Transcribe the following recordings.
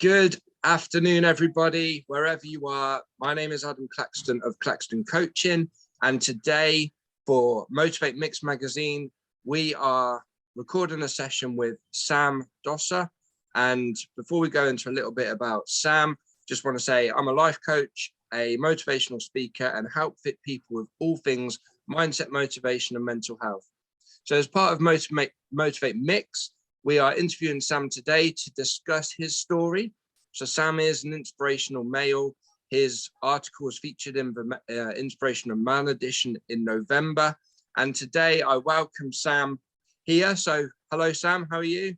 Good afternoon, everybody, wherever you are. My name is Adam Claxton of Claxton Coaching, and today for Motivate Mix magazine, we are recording a session with Sam Dossa. And before we go into a little bit about Sam, just want to say I'm a life coach, a motivational speaker, and help fit people with all things mindset, motivation, and mental health. So as part of Motivate Mix, we are interviewing Sam today to discuss his story. So Sam is an inspirational male. His article was featured in the Inspirational Man edition in November. And today I welcome Sam here. So hello, Sam, how are you?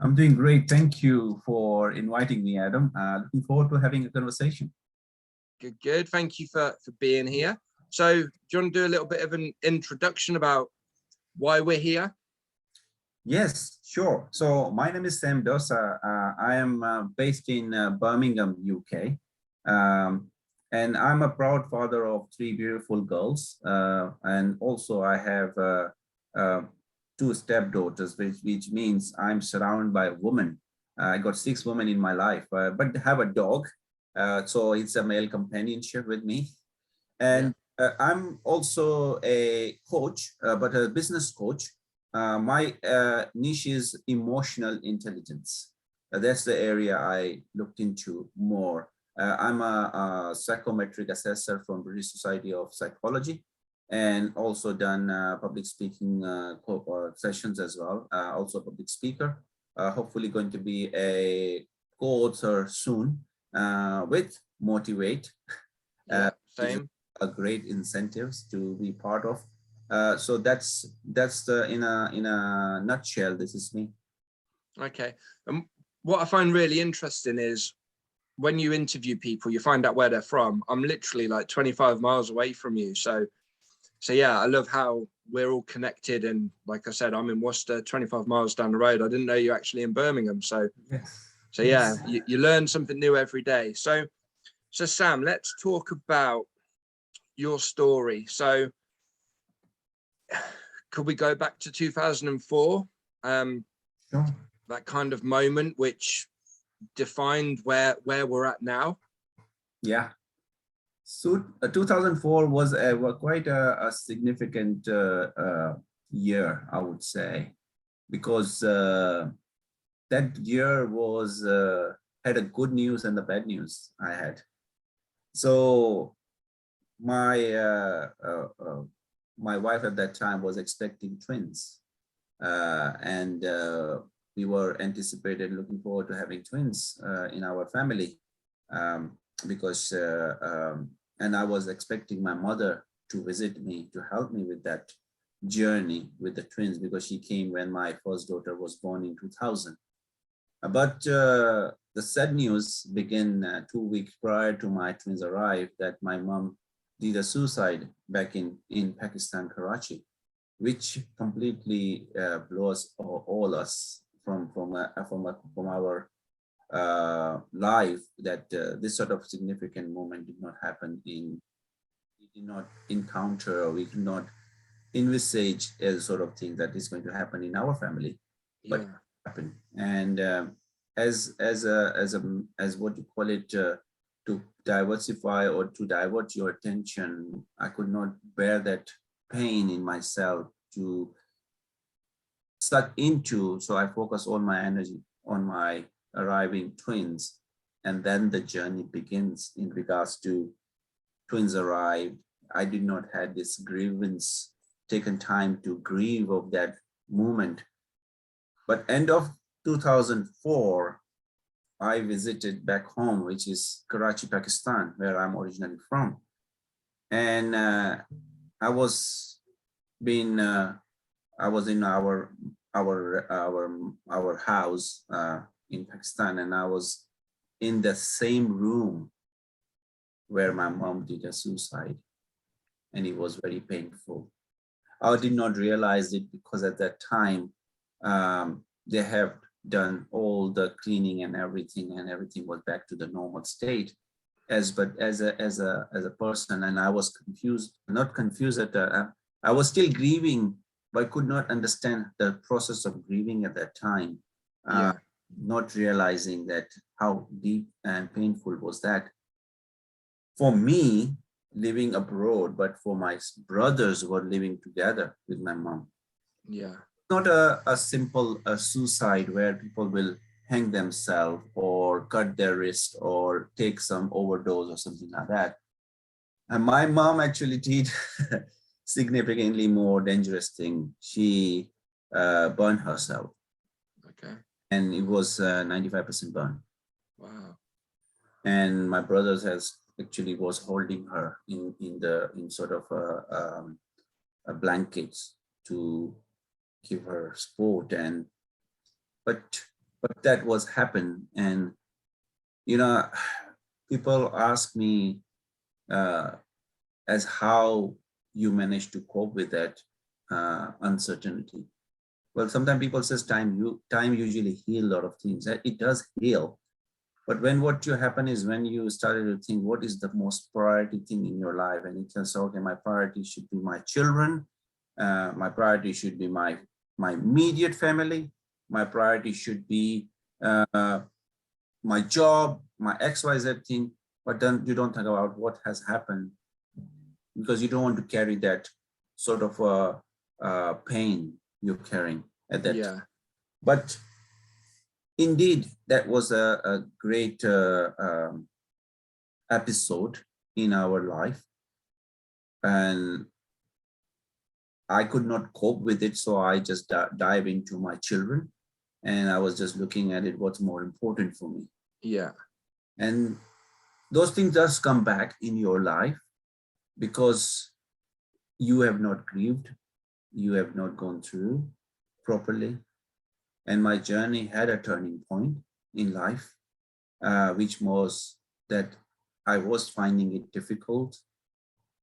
I'm doing great. Thank you for inviting me, Adam. Looking forward to having a conversation. Good. Thank you for being here. So do you want to do a little bit of an introduction about why we're here? Yes, sure. So my name is Sam Dossa. I am based in Birmingham, UK. And I'm a proud father of 3 beautiful girls. And also I have 2 stepdaughters, which means I'm surrounded by women. I got 6 women in my life, but have a dog. So it's a male companionship with me. And I'm also a coach, but a business coach. My niche is emotional intelligence. That's the area I looked into more. I'm a psychometric assessor from British Society of Psychology, and also done public speaking sessions as well. Also a public speaker. Hopefully going to be a co-author soon with Motivate. Same. A great incentives to be part of. So that's the in a nutshell. This is me. Okay. And what I find really interesting is when you interview people, you find out where they're from. I'm literally like 25 miles away from you. So yeah, I love how we're all connected. And like I said, I'm in Worcester, 25 miles down the road. I didn't know you're actually in Birmingham. So yeah, you learn something new every day. So Sam, let's talk about your story. So could we go back to 2004? Sure. That kind of moment which defined where we're at now. Yeah. So 2004 was quite a significant year, I would say, because that year was had a good news and the bad news I had. So my my wife at that time was expecting twins, and we were anticipated, looking forward to having twins in our family, because and I was expecting my mother to visit me to help me with that journey with the twins, because she came when my first daughter was born in 2000. But the sad news began 2 weeks prior to my twins arrived, that my mom did a suicide back in Pakistan, Karachi, which completely blew us all us from our life, that this sort of significant moment did not happen we did not encounter, or we did not envisage a sort of thing that is going to happen in our family, but it happened. And as what you call it, to diversify or to divert your attention, I could not bear that pain in myself to stuck into. So I focus all my energy on my arriving twins. And then the journey begins in regards to twins arrived. I did not have this grievance, taken time to grieve of that moment. But end of 2004, I visited back home, which is Karachi, Pakistan, where I'm originally from. And I was in our house in Pakistan, and I was in the same room where my mom did a suicide, and it was very painful. I did not realize it, because at that time they have done all the cleaning and everything was back to the normal state. But as a person, and I was not confused I was still grieving, but I could not understand the process of grieving at that time. not realizing that how deep and painful was that for me living abroad, but for my brothers who were living together with my mom. Yeah. Not a simple suicide where people will hang themselves or cut their wrist or take some overdose or something like that. And my mom actually did significantly more dangerous thing. She burned herself. Okay. And it was 95% burn. Wow. And my brothers has actually was holding her in sort of a blankets to give her support. And but that was happened. And you know, people ask me as how you manage to cope with that uncertainty. Well, sometimes people says time usually heal a lot of things. It does heal. But when what you happen is when you started to think, what is the most priority thing in your life? And it says, okay, my priority should be my children. My priority should be my immediate family. My priority should be my job, my XYZ thing. But then you don't think about what has happened because you don't want to carry that sort of pain you're carrying at that. Yeah. But indeed, that was a great episode in our life. And I could not cope with it. So I just dive into my children. And I was just looking at it, what's more important for me. Yeah. And those things just come back in your life because you have not grieved, you have not gone through properly. And my journey had a turning point in life, which was that I was finding it difficult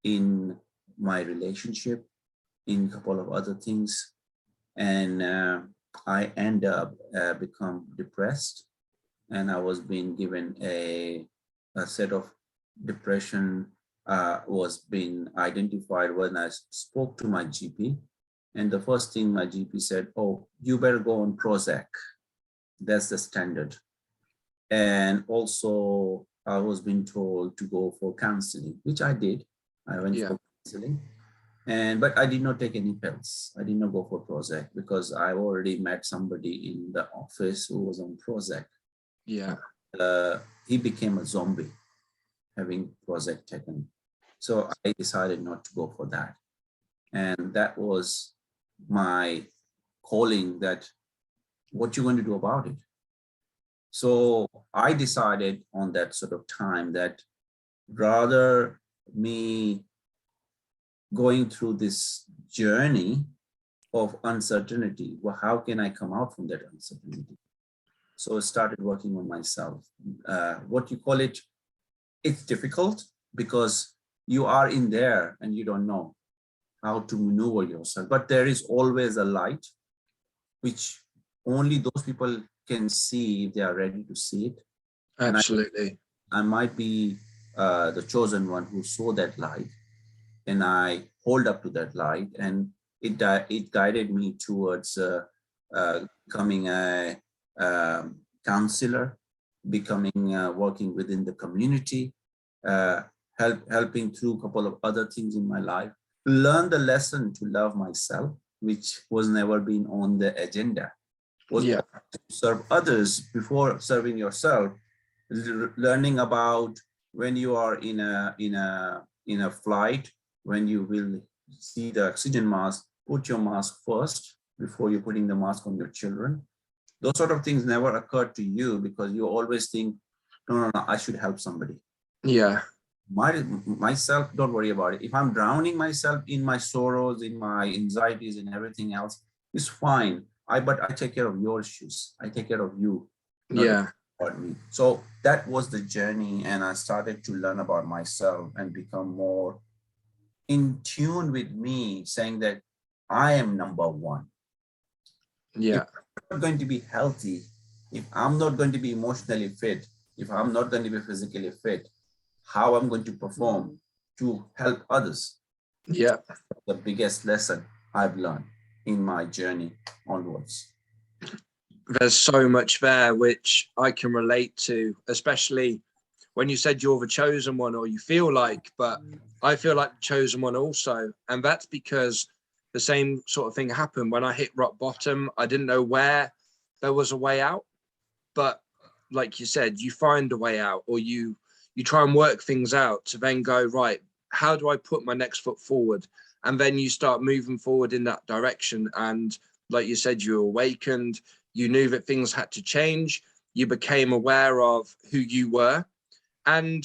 in my relationship, in a couple of other things. And I end up become depressed. And I was being given a set of depression was being identified when I spoke to my GP. And the first thing my GP said, oh, you better go on Prozac. That's the standard. And also I was being told to go for counseling, which I did. I went for counseling. But I did not take any pills. I did not go for Prozac because I already met somebody in the office who was on Prozac. Yeah. He became a zombie having Prozac taken. So I decided not to go for that. And that was my calling, that what you going to do about it. So I decided on that sort of time that rather me going through this journey of uncertainty, well, how can I come out from that uncertainty? So I started working on myself. What you call it, it's difficult because you are in there and you don't know how to maneuver yourself. But there is always a light, which only those people can see if they are ready to see it. Absolutely. I might be the chosen one who saw that light, and I hold up to that light, and it guided me towards becoming a counselor, becoming working within the community, helping through a couple of other things in my life, learn the lesson to love myself, which was never been on the agenda, was to serve others before serving yourself, learning about when you are in a flight, when you will see the oxygen mask, put your mask first before you're putting the mask on your children. Those sort of things never occurred to you because you always think, no, I should help somebody. Yeah. Myself, don't worry about it. If I'm drowning myself in my sorrows, in my anxieties and everything else, it's fine. But I take care of your issues. I take care of you. Yeah. About me. So that was the journey, and I started to learn about myself and become more in tune with me, saying that I am number one. Yeah. If I'm not going to be healthy, if I'm not going to be emotionally fit, if I'm not going to be physically fit, how I'm going to perform to help others. Yeah. The biggest lesson I've learned in my journey onwards. There's so much there which I can relate to, especially when you said you're the chosen one, or you feel like, but I feel like the chosen one also. And that's because the same sort of thing happened when I hit rock bottom. I didn't know where there was a way out, but like you said, you find a way out, or you try and work things out to then go, right, how do I put my next foot forward? And then you start moving forward in that direction. And like you said, you awakened, you knew that things had to change, you became aware of who you were. And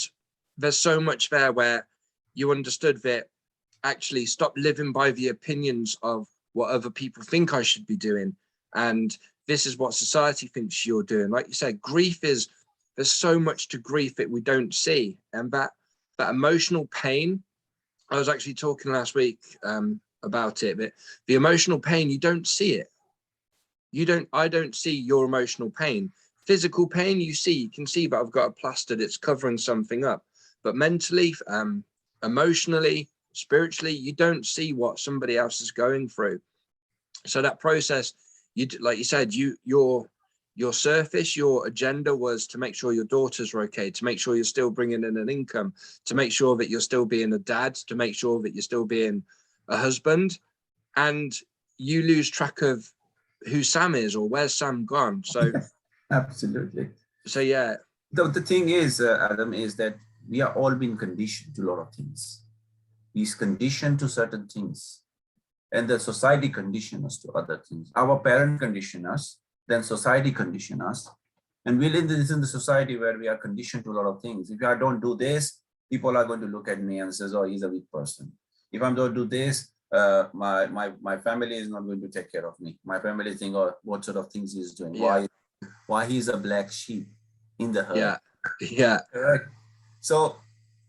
there's so much there where you understood that actually stop living by the opinions of what other people think I should be doing. And this is what society thinks you're doing. Like you said, grief is, there's so much to grief that we don't see. And that emotional pain, I was actually talking last week about it, but the emotional pain, you don't see it. I don't see your emotional pain. Physical pain, you can see that I've got a plaster that's covering something up. But mentally, emotionally, spiritually, you don't see what somebody else is going through. So that process, like you said, your surface, your agenda was to make sure your daughters are okay, to make sure you're still bringing in an income, to make sure that you're still being a dad, to make sure that you're still being a husband. And you lose track of who Sam is, or where's Sam gone. So absolutely. So yeah. The thing is, Adam, is that we are all being conditioned to a lot of things. He's conditioned to certain things, and the society conditions us to other things. Our parent condition us, then society condition us, and we live in the society where we are conditioned to a lot of things. If I don't do this, people are going to look at me and says, "Oh, he's a weak person." If I don't do this, my family is not going to take care of me. My family think, "Oh, what sort of things he's doing? Yeah. Why he's a black sheep in the herd?" Yeah. Correct. So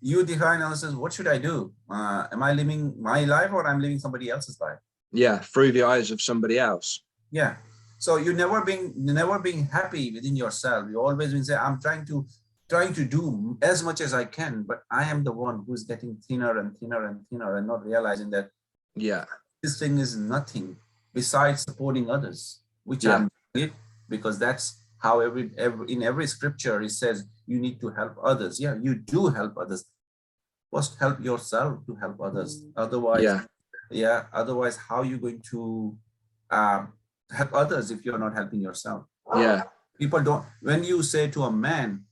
you define answers. What should I do? Am I living my life, or I'm living somebody else's life? Yeah, through the eyes of somebody else. Yeah. So you never being happy within yourself. You always been saying, I'm trying to do as much as I can, but I am the one who's getting thinner and thinner and thinner, and not realizing that this thing is nothing besides supporting others, which I'm doing it, because that's how in every scripture it says you need to help others. Yeah, you do help others. First, help yourself to help others. Otherwise, otherwise, how are you going to help others if you're not helping yourself? Yeah. People don't. When you say to a man,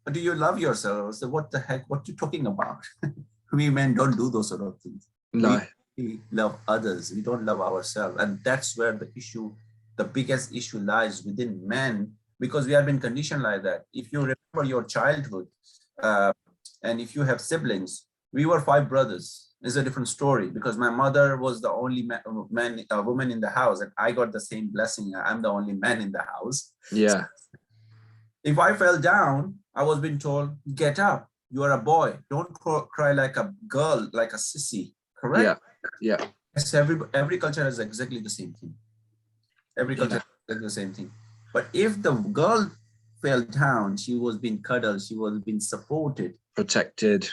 "Do you love yourself?" So what the heck? What are you talking about? We men don't do those sort of things. No. We love others. We don't love ourselves, and that's where the biggest issue lies within men, because we have been conditioned like that. If you remember your childhood, and if you have siblings, we were 5 brothers. It's a different story, because my mother was the only woman in the house, and I got the same blessing. I'm the only man in the house. Yeah. If I fell down, I was being told, "Get up. You are a boy. Don't cry like a girl, like a sissy." Correct? Yeah. Yes, every culture has exactly the same thing. Every culture has the same thing. But if the girl fell down, she was being cuddled, she was being supported, Protected.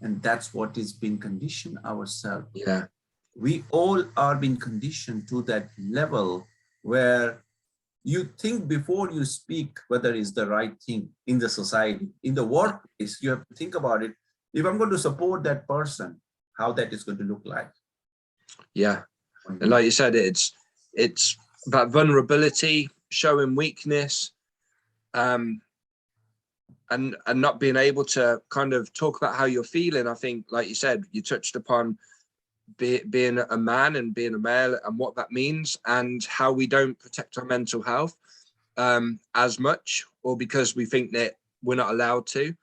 And that's what is being conditioned ourselves. Yeah. We all are being conditioned to that level where you think before you speak whether it's the right thing in the society. In the workplace, you have to think about it. If I'm going to support that person, how that is going to look like. Yeah. And like you said, it's that vulnerability, showing weakness, and not being able to kind of talk about how you're feeling. I think, like you said, you touched upon being a man and being a male and what that means, and how we don't protect our mental health as much, or because we think that we're not allowed to.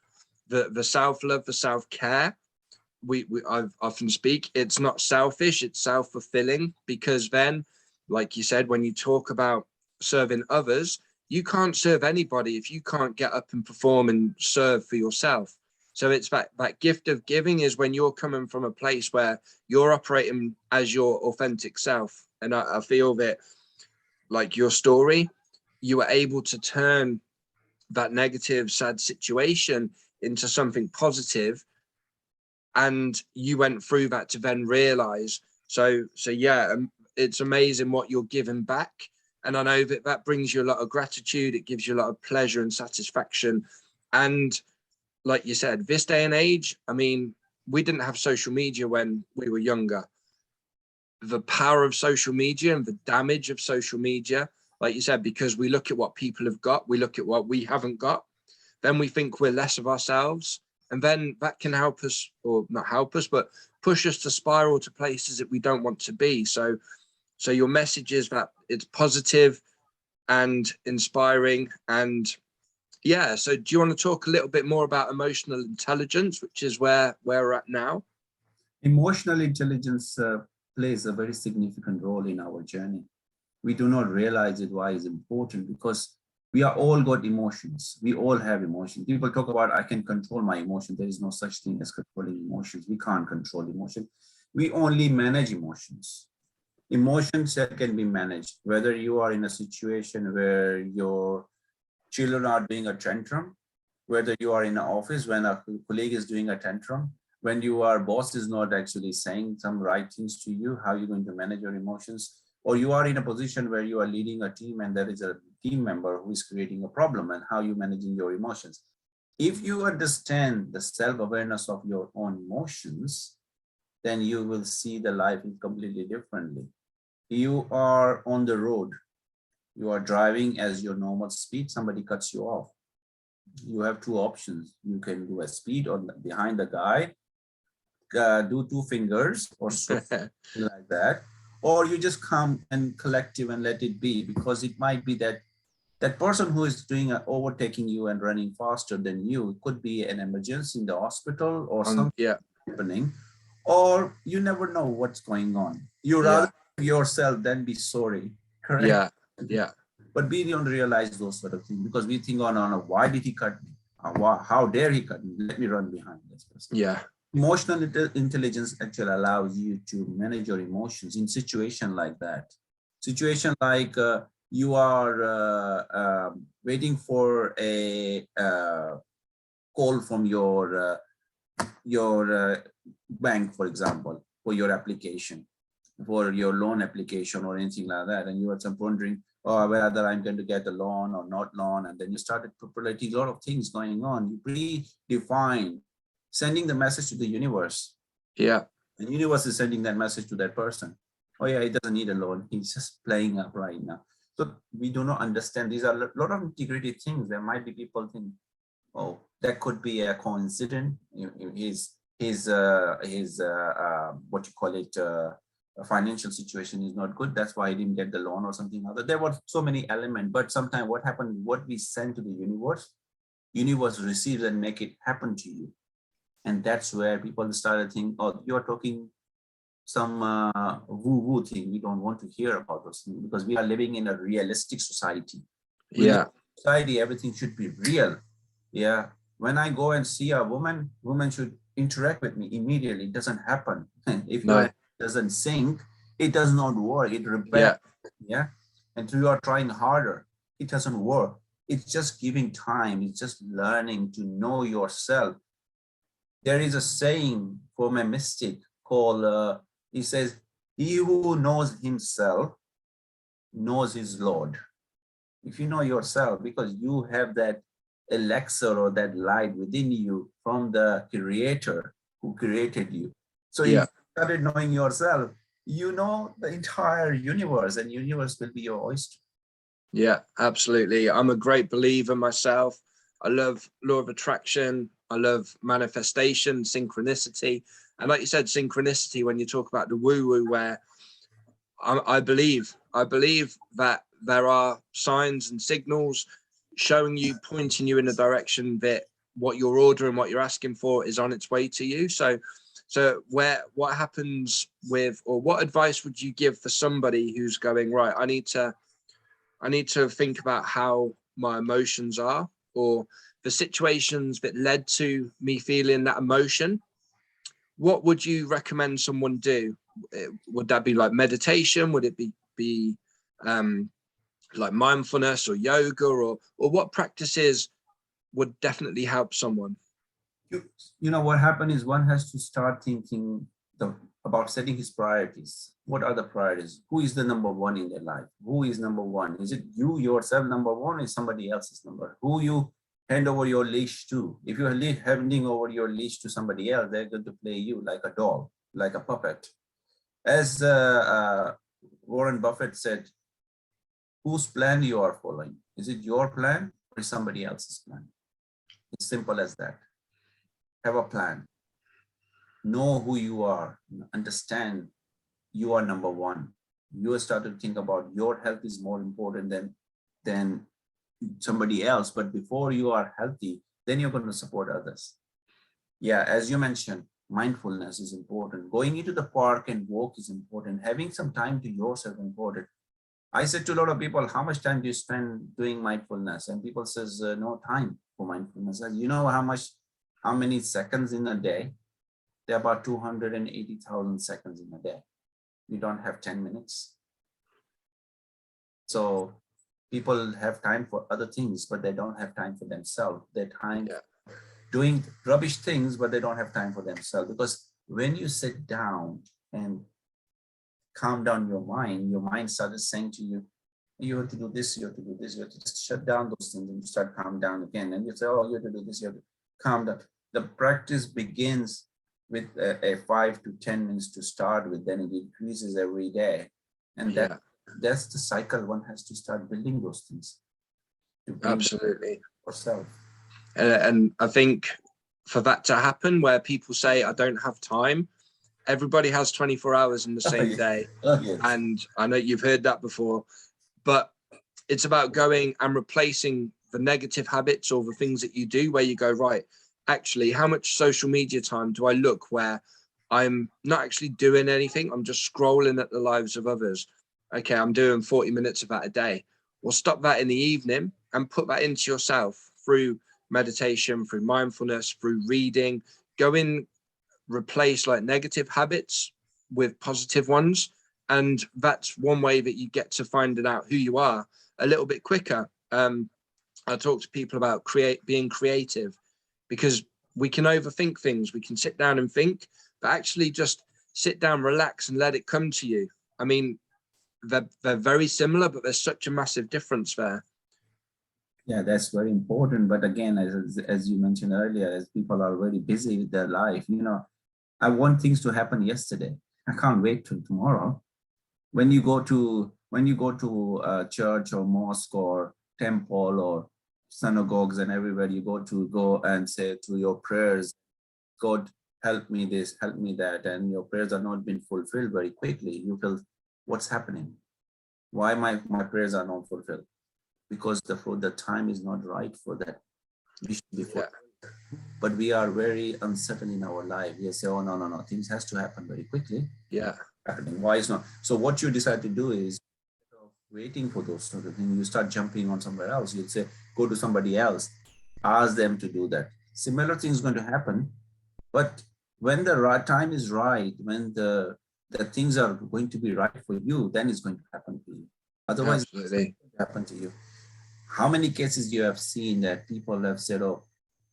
The self-love, the self-care, I often speak, it's not selfish, it's self-fulfilling, because then, like you said, when you talk about serving others, you can't serve anybody if you can't get up and perform and serve for yourself. So it's that gift of giving is when you're coming from a place where you're operating as your authentic self. And I feel that, like your story, you were able to turn that negative, sad situation into something positive, and you went through that to then realize. So yeah, it's amazing what you're giving back, And I know that that brings you a lot of gratitude. It gives you a lot of pleasure and satisfaction. And like you said, this day and age, I mean, we didn't have social media when we were younger. The power of social media and the damage of social media, like you said, because we look at what people have got, we look at what we haven't got, then we think we're less of ourselves. And then that can help us, or not help us, but push us to spiral to places that we don't want to be. So your message is that it's positive and inspiring. And yeah, so do you want to talk a little bit more about emotional intelligence, which is where we're at now? Emotional intelligence plays a very significant role in our journey. We do not realize it why it's important, because we are all got emotions. We all have emotions. People talk about, I can control my emotions. There is no such thing as controlling emotions. We can't control emotion. We only manage emotions. Emotions that can be managed, whether you are in a situation where your children are doing a tantrum, whether you are in an office when a colleague is doing a tantrum, when your boss is not actually saying some right things to you, how are you going to manage your emotions? Or you are in a position where you are leading a team and there is a team member who is creating a problem, and how you managing your emotions. If you understand the self-awareness of your own emotions, then you will see the life completely differently. You are on the road, you are driving as your normal speed, somebody cuts you off. You have two options. You can do a speed on behind the guy, do two fingers or something like that, or you just come and collective and let it be, because it might be that that person who is doing overtaking you and running faster than you, it could be an emergency in the hospital or something happening, or you never know what's going on. You rather yourself than be sorry, correct? Yeah. But we don't realize those sort of things, because we think, oh, no, why did he cut me? How dare he cut me? Let me run behind this person. Yeah. Emotional intelligence actually allows you to manage your emotions in situation like that. Situation like you are waiting for a call from your bank, for example, for your application, for your loan application or anything like that, and you are wondering, oh, whether I'm going to get a loan or not loan, and then you started populating a lot of things going on. You predefine sending the message to the universe. Yeah. The universe is sending that message to that person. Oh yeah, he doesn't need a loan. He's just playing up right now. So we do not understand. These are a lot of integrated things. There might be people think, oh, that could be a coincidence. His what you call it, financial situation is not good. That's why he didn't get the loan or something other. There were so many elements, but sometimes what happened, what we send to the universe receives and make it happen to you. And that's where people started thinking, oh, you're talking some woo-woo thing. We don't want to hear about those things, because we are living in a realistic society. Society, everything should be real. Yeah. When I go and see a woman should interact with me immediately. It doesn't happen. If it doesn't sink, it does not work. It rebels. Yeah. And you are trying harder, it doesn't work. It's just giving time. It's just learning to know yourself. There is a saying from a mystic called, he says, he who knows himself knows his Lord. If you know yourself, because you have that elixir or that light within you from the creator who created you. So if you started knowing yourself, you know the entire universe, and universe will be your oyster. Yeah, absolutely. I'm a great believer myself. I love law of attraction. I love manifestation, synchronicity. And like you said, synchronicity, when you talk about the woo-woo, where I believe that there are signs and signals showing you, pointing you in a direction that what you're ordering, what you're asking for is on its way to you. So what happens with, or what advice would you give for somebody who's going, right, I need to think about how my emotions are, or the situations that led to me feeling that emotion? What would you recommend someone do? Would that be like meditation? Would it be like mindfulness or yoga, or what practices would definitely help someone? You know what happened is, one has to start thinking about setting his priorities. What are the priorities? Who is the number one in their life? Who is number one? Is it you yourself number one, or is somebody else's number? Who you hand over your leash to? If you're handing over your leash to somebody else, they're going to play you like a doll, like a puppet. As Warren Buffett said, whose plan you are following? Is it your plan or is somebody else's plan? It's simple as that. Have a plan. Know who you are. Understand you are number one. You start to think about your health is more important than somebody else. But before you are healthy, then you're going to support others. Yeah, as you mentioned, mindfulness is important. Going into the park and walk is important. Having some time to yourself is important. I said to a lot of people, how much time do you spend doing mindfulness? And people says, no time for mindfulness. And you know how many seconds in a day? There are about 280,000 seconds in a day. You don't have 10 minutes. So people have time for other things, but they don't have time for themselves. They're time doing rubbish things, but they don't have time for themselves. Because when you sit down and calm down your mind starts saying to you, you have to do this, you have to do this, you have to just shut down those things and you start calm down again. And you say, oh, you have to do this, you have to calm down. The practice begins with a 5 to 10 minutes to start with, then it increases every day. And that's the cycle. One has to start building those things. Absolutely. Yourself. And I think for that to happen, where people say, I don't have time, everybody has 24 hours in the same day. Yes. And I know you've heard that before, but it's about going and replacing the negative habits or the things that you do where you go, right, actually, how much social media time do I look where I'm not actually doing anything? I'm just scrolling at the lives of others. Okay, I'm doing 40 minutes of that a day. Well, stop that in the evening and put that into yourself through meditation, through mindfulness, through reading. Go in, replace like negative habits with positive ones. And that's one way that you get to finding out who you are a little bit quicker. I talk to people about being creative, because we can overthink things. We can sit down and think, but actually just sit down, relax, and let it come to you. I mean, they're very similar, but there's such a massive difference there. Yeah, that's very important. But again, as you mentioned earlier, as people are very busy with their life, I want things to happen yesterday. I can't wait till tomorrow. When you go to a church or mosque or temple or synagogues and everywhere you go and say to your prayers, God, help me this, help me that, and your prayers are not being fulfilled very quickly, you feel, what's happening? Why my prayers are not fulfilled? Because the time is not right for that. We should be fulfilled. But we are very uncertain in our life. We say, oh, no, things has to happen very quickly. Yeah. Happening. Why is not? So what you decide to do is, waiting for those sort of things, you start jumping on somewhere else. You'll say, go to somebody else, ask them to do that. Similar things going to happen, but when the right time is right, when the things are going to be right for you, then it's going to happen to you. Otherwise, it's going to happen to you. How many cases you have seen that people have said, oh,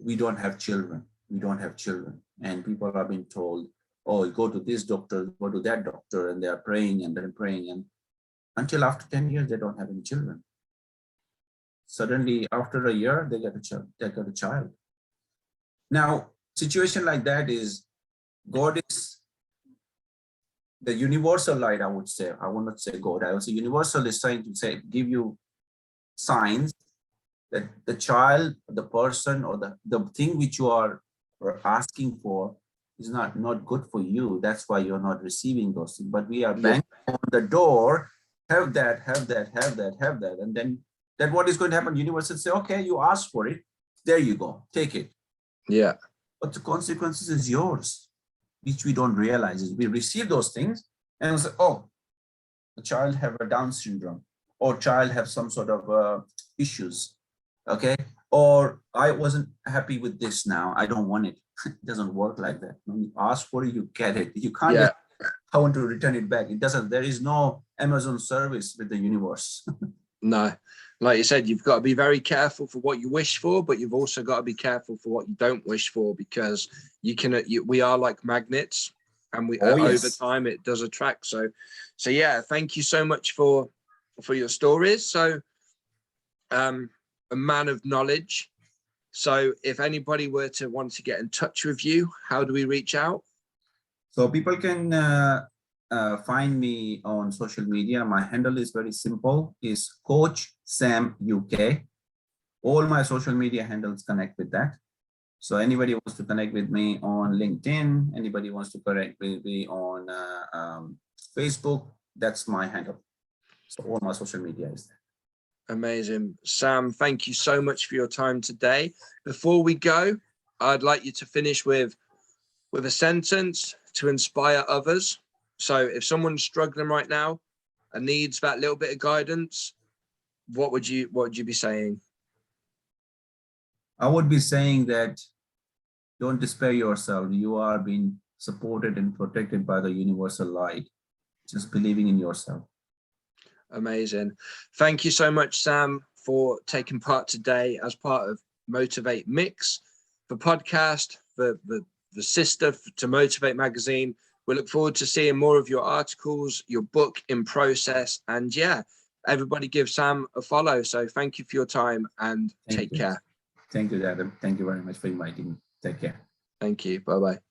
we don't have children, and people have been told, oh, go to this doctor, go to that doctor, and they are praying and then praying, and until after 10 years, they don't have any children. Suddenly, after a year, they got a child. Now, situation like that is, God is the universal light, I would say. I will not say God. I would say universal is trying to say, give you signs that the child, the person, or the thing which you are asking for is not good for you. That's why you're not receiving those things. But we are banging on the door, have that. And then what is going to happen? Universe will say, okay, you asked for it. There you go, take it. Yeah. But the consequences is yours, which we don't realize. Is we receive those things and we say, oh, the child have a Down syndrome, or child have some sort of issues, okay? Or I wasn't happy with this now, I don't want it. It doesn't work like that. When you ask for it, you get it. You can't I want to return it back. It doesn't. There is no Amazon service with the universe. No, like you said, you've got to be very careful for what you wish for, but you've also got to be careful for what you don't wish for, because we are like magnets. and we Oh, over yes. time it does attract. So yeah, thank you so much for your stories. So a man of knowledge. So if anybody were to want to get in touch with you, how do we reach out? So people can find me on social media. My handle is very simple, is Coach Sam UK. All my social media handles connect with that. So anybody wants to connect with me on LinkedIn, anybody wants to connect with me on Facebook, that's my handle. So all my social media is there. Amazing. Sam, thank you so much for your time today. Before we go, I'd like you to finish with a sentence to inspire others. So if someone's struggling right now and needs that little bit of guidance, what would you be saying? I would be saying that don't despair yourself. You are being supported and protected by the universal light. Just believing in yourself. Amazing. Thank you so much, Sam, for taking part today as part of Motivate Mix, the podcast, the sister to Motivate magazine. We look forward to seeing more of your articles, your book in process, and yeah, everybody give Sam a follow. So thank you for your time and take care. Thank you, Adam. Thank you very much for inviting me. Take care. Thank you. Bye-bye.